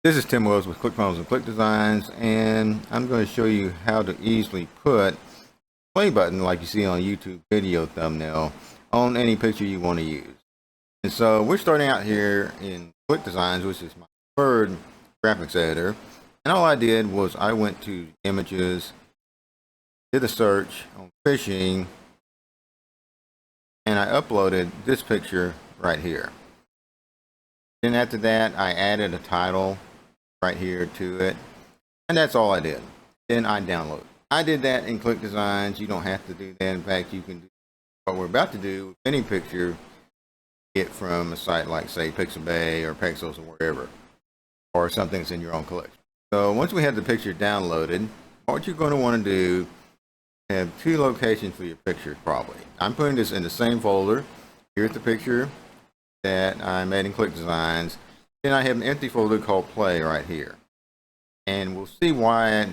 This is Tim Wells with ClickFunnels and ClickDesigns, and I'm going to show you how to easily put a play button like you see on YouTube video thumbnail on any picture you want to use. And so we're starting out here in ClickDesigns, which is my preferred graphics editor. And all I did was I went to images, did a search on fishing, and I uploaded this picture right here. Then after that, I added a title right here to it, and that's all I did. Then I download. I did that in ClickDesigns. You don't have to do that. In fact, you can do what we're about to do with any picture, get from a site like, say, Pixabay or Pexels or wherever, or something that's in your own collection. So once we have the picture downloaded, what you're going to want to do, have two locations for your picture probably. I'm putting this in the same folder. Here's the picture that I made in ClickDesigns. Then I have an empty folder called Play right here. And we'll see why I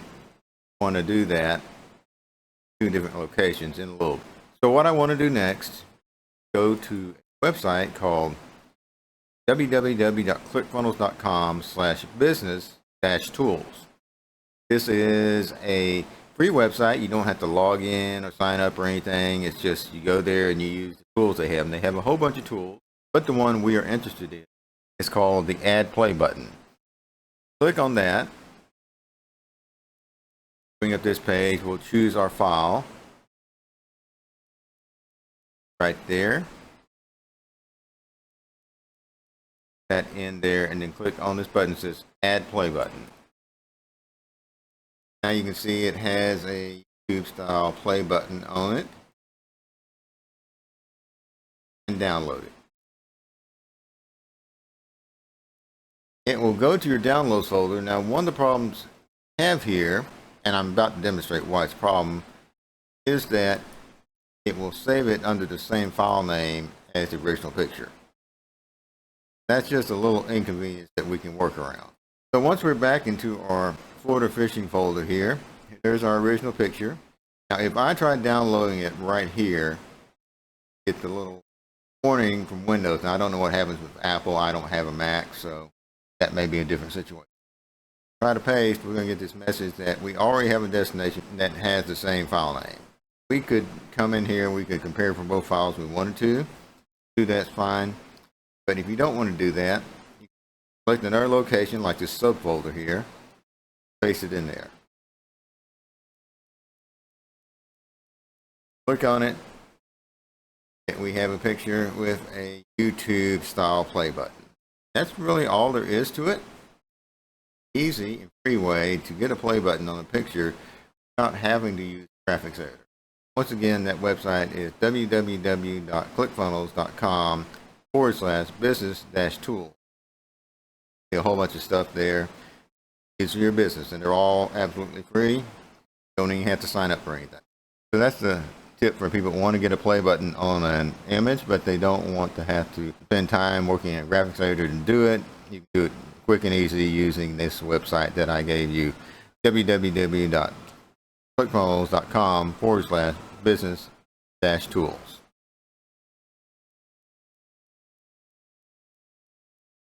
want to do that, two different locations in a little bit. So what I want to do next, go to a website called www.clickfunnels.com/business-tools. This is a free website. You don't have to log in or sign up or anything. It's just you go there and you use the tools they have. And they have a whole bunch of tools, but the one we are interested in is called the Add Play button. Click on that. Bring up this page. We'll choose our file right there. That in there, and then click on this button that says Add Play button. Now you can see it has a YouTube style play button on it, and download it. It will go to your downloads folder. Now, one of the problems I have here, and I'm about to demonstrate why it's a problem, is that it will save it under the same file name as the original picture. That's just a little inconvenience that we can work around. So once we're back into our Florida fishing folder here, there's our original picture. Now, if I try downloading it right here, get the little warning from Windows. Now, I don't know what happens with Apple. I don't have a Mac, so that may be a different situation. Try to paste, we're going to get this message that we already have a destination that has the same file name. We could come in here, we could compare from both files we wanted to. Do that's fine. But if you don't want to do that, you select another location like this subfolder here, paste it in there. Click on it, and we have a picture with a YouTube style play button. That's really all there is to it. Easy and free way to get a play button on a picture without having to use a graphics editor. Once again, that website is www.clickfunnels.com/business-tools. A whole bunch of stuff there. It's your business, and they're all absolutely free. You don't even have to sign up for anything. So that's the tip for people who want to get a play button on an image, but they don't want to have to spend time working in a graphics editor to do it. You can do it quick and easy using this website that I gave you, www.clickfunnels.com/business-tools.